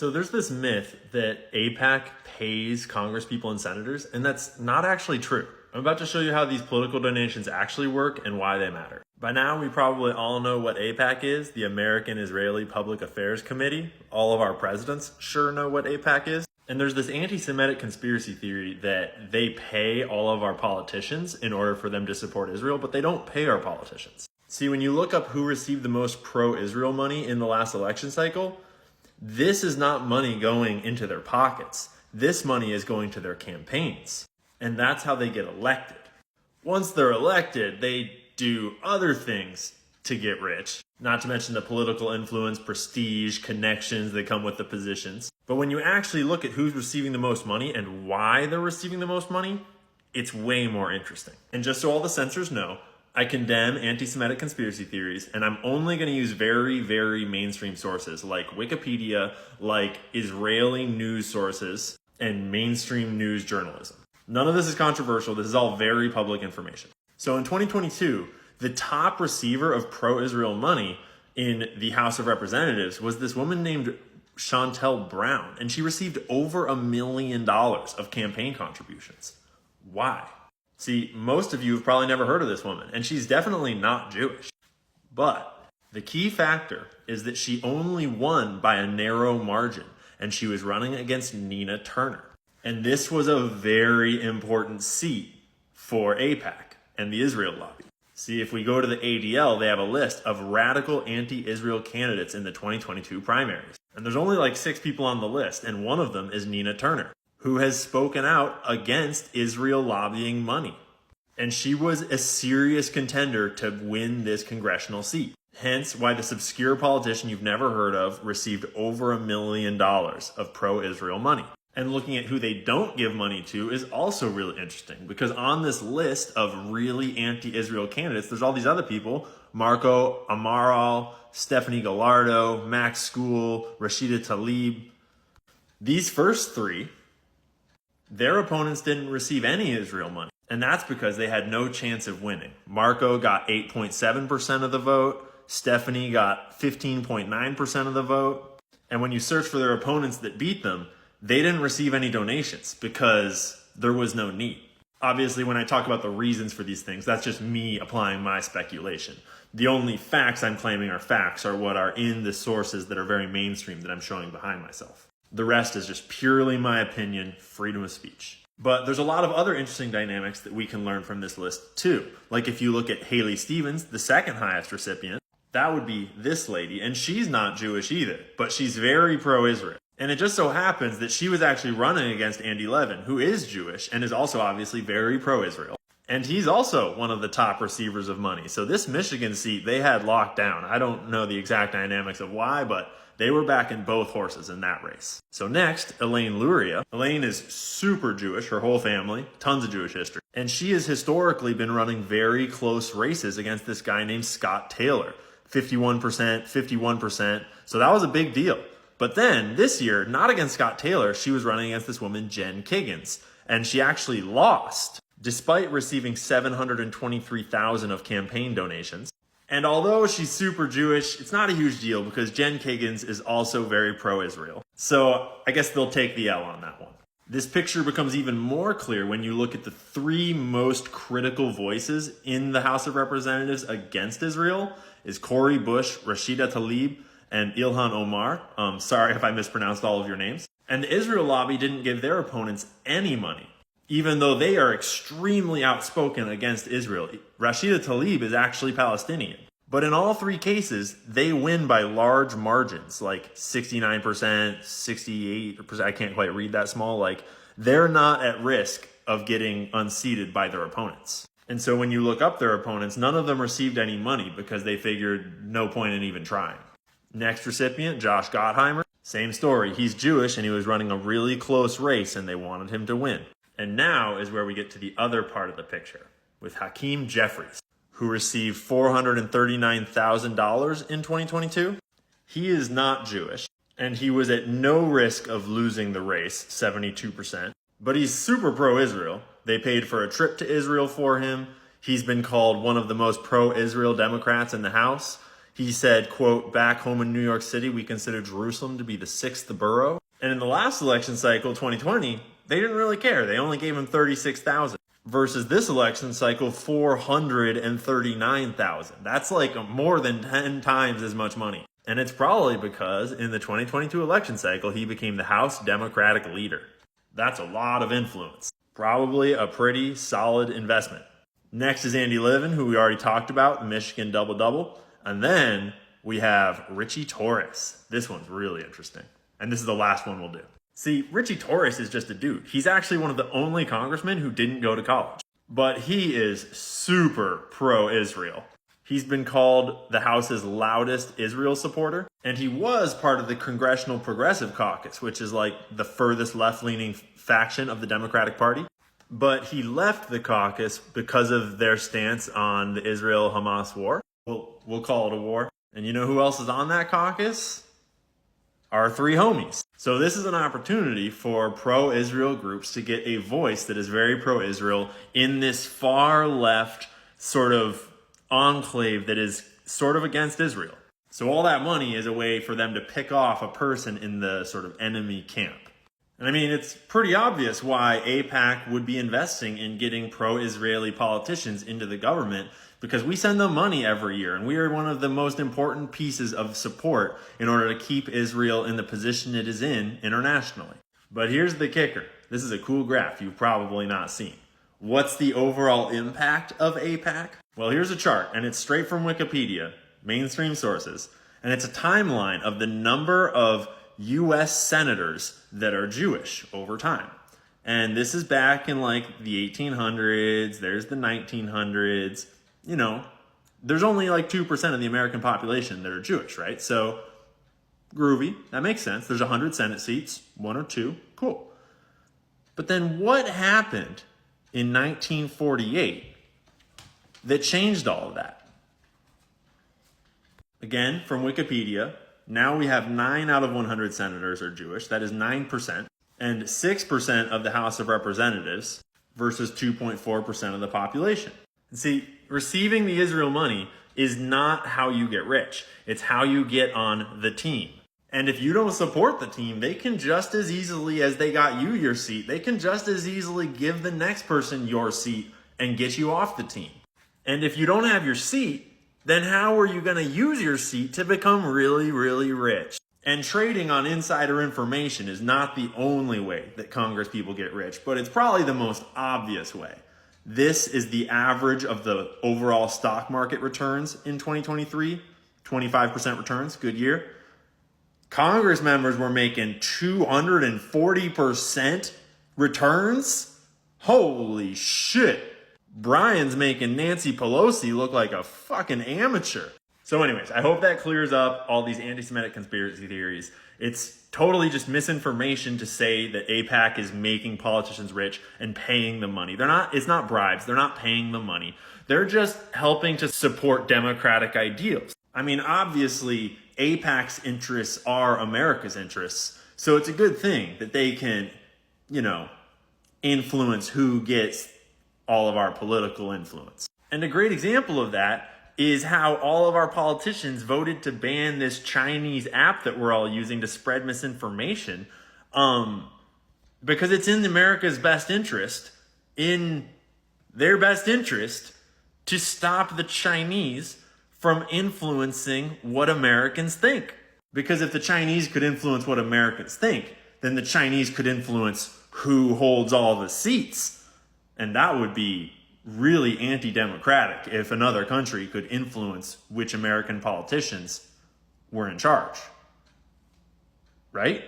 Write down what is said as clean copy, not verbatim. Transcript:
So there's this myth that AIPAC pays congresspeople and senators, and that's not actually true. I'm about to show you how these political donations actually work and why they matter. By now, we probably all know what AIPAC is, the American Israeli Public Affairs Committee. All of our presidents sure know what AIPAC is. And there's this anti-Semitic conspiracy theory that they pay all of our politicians in order for them to support Israel, but they don't pay our politicians. See, when you look up who received the most pro-Israel money in the last election cycle, this is not money going into their pockets. This money is going to their campaigns. And that's how they get elected. Once they're elected, they do other things to get rich. Not to mention the political influence, prestige, connections that come with the positions. But when you actually look at who's receiving the most money and why they're receiving the most money, it's way more interesting. And just so all the censors know, I condemn anti-Semitic conspiracy theories, and I'm only going to use very, very mainstream sources like Wikipedia, like Israeli news sources, and mainstream news journalism. None of this is controversial. This is all very public information. So in 2022, the top receiver of pro-Israel money in the House of Representatives was this woman named Chantel Brown, and she received over $1 million of campaign contributions. Why? See, most of you have probably never heard of this woman, and she's definitely not Jewish. But the key factor is that she only won by a narrow margin, and she was running against Nina Turner. And this was a very important seat for AIPAC and the Israel lobby. See, if we go to the ADL, they have a list of radical anti-Israel candidates in the 2022 primaries. And there's only like 6 people on the list, and one of them is Nina Turner, who has spoken out against Israel lobbying money. And she was a serious contender to win this congressional seat. Hence why this obscure politician you've never heard of received over $1 million of pro-Israel money. And looking at who they don't give money to is also really interesting, because on this list of really anti-Israel candidates, there's all these other people: Marco Amaral, Stephanie Gallardo, Max School, Rashida Tlaib. These first 3, their opponents didn't receive any Israel money. And that's because they had no chance of winning. Marco got 8.7% of the vote. Stephanie got 15.9% of the vote. And when you search for their opponents that beat them, they didn't receive any donations because there was no need. Obviously, when I talk about the reasons for these things, that's just me applying my speculation. The only facts I'm claiming are facts are what are in the sources that are very mainstream that I'm showing behind myself. The rest is just purely my opinion, freedom of speech. But there's a lot of other interesting dynamics that we can learn from this list too. Like if you look at Haley Stevens, the second highest recipient, that would be this lady, and she's not Jewish either, but she's very pro-Israel. And it just so happens that she was actually running against Andy Levin, who is Jewish and is also obviously very pro-Israel. And he's also one of the top receivers of money. So this Michigan seat, they had locked down. I don't know the exact dynamics of why, but they were backing both horses in that race. So next, Elaine Luria. Elaine is super Jewish, her whole family, tons of Jewish history. And she has historically been running very close races against this guy named Scott Taylor. 51%, 51%. So that was a big deal. But then this year, not against Scott Taylor, she was running against this woman, Jen Kiggins. And she actually lost, despite receiving $723,000 of campaign donations. And although she's super Jewish, it's not a huge deal because Jen Kiggins is also very pro-Israel. So I guess they'll take the L on that one. This picture becomes even more clear when you look at the 3 most critical voices in the House of Representatives against Israel is Cori Bush, Rashida Tlaib, and Ilhan Omar. Sorry if I mispronounced all of your names. And the Israel lobby didn't give their opponents any money, even though they are extremely outspoken against Israel. Rashida Tlaib is actually Palestinian. But in all 3 cases, they win by large margins, like 69%, 68%. I can't quite read that small. Like, they're not at risk of getting unseated by their opponents. And so when you look up their opponents, none of them received any money because they figured no point in even trying. Next recipient, Josh Gottheimer. Same story. He's Jewish and he was running a really close race and they wanted him to win. And now is where we get to the other part of the picture with Hakeem Jeffries, who received $439,000 in 2022. He is not Jewish and he was at no risk of losing the race, 72%, but he's super pro-Israel. They paid for a trip to Israel for him. He's been called one of the most pro-Israel Democrats in the House. He said, quote, back home in New York City, we consider Jerusalem to be the sixth borough. And in the last election cycle, 2020, they didn't really care. They only gave him 36,000 versus this election cycle, 439,000. That's like more than 10 times as much money. And it's probably because in the 2022 election cycle, he became the House Democratic leader. That's a lot of influence. Probably a pretty solid investment. Next is Andy Livin, who we already talked about, the Michigan double-double. And then we have Richie Torres. This one's really interesting. And this is the last one we'll do. See, Richie Torres is just a dude. He's actually one of the only congressmen who didn't go to college. But he is super pro-Israel. He's been called the House's loudest Israel supporter. And he was part of the Congressional Progressive Caucus, which is like the furthest left-leaning faction of the Democratic Party. But he left the caucus because of their stance on the Israel-Hamas war. We'll call it a war. And you know who else is on that caucus? Our three homies. So this is an opportunity for pro-Israel groups to get a voice that is very pro-Israel in this far left sort of enclave that is sort of against Israel. So all that money is a way for them to pick off a person in the sort of enemy camp. And I mean, it's pretty obvious why AIPAC would be investing in getting pro-Israeli politicians into the government, because we send them money every year, and we are one of the most important pieces of support in order to keep Israel in the position it is in internationally. But here's the kicker. This is a cool graph you've probably not seen. What's the overall impact of AIPAC? Well, here's a chart, and it's straight from Wikipedia, mainstream sources, and it's a timeline of the number of U.S. senators that are Jewish over time. And this is back in like the 1800s, there's the 1900s. You know, there's only like 2% of the American population that are Jewish, right? So, groovy, that makes sense. There's 100 Senate seats, 1 or 2, cool. But then what happened in 1948 that changed all of that? Again, from Wikipedia, now we have 9 out of 100 senators are Jewish. That is 9%. And 6% of the House of Representatives versus 2.4% of the population. And see, receiving the Israel money is not how you get rich. It's how you get on the team. And if you don't support the team, they can just as easily as they got you your seat, they can just as easily give the next person your seat and get you off the team. And if you don't have your seat, then how are you going to use your seat to become really, really rich? And trading on insider information is not the only way that Congress people get rich, but it's probably the most obvious way. This is the average of the overall stock market returns in 2023, 25% returns, good year. Congress members were making 240% returns. Holy shit. Brian's making Nancy Pelosi look like a fucking amateur. So anyways, I hope that clears up all these anti-Semitic conspiracy theories. It's totally just misinformation to say that AIPAC is making politicians rich and paying them money. It's not bribes. They're not paying them money. They're just helping to support democratic ideals. I mean, obviously, AIPAC's interests are America's interests. So it's a good thing that they can, influence who gets all of our political influence. And a great example of that is how all of our politicians voted to ban this Chinese app that we're all using to spread misinformation, because it's in America's best interest, to stop the Chinese from influencing what Americans think. Because if the Chinese could influence what Americans think, then the Chinese could influence who holds all the seats. And that would be really anti-democratic if another country could influence which American politicians were in charge. Right?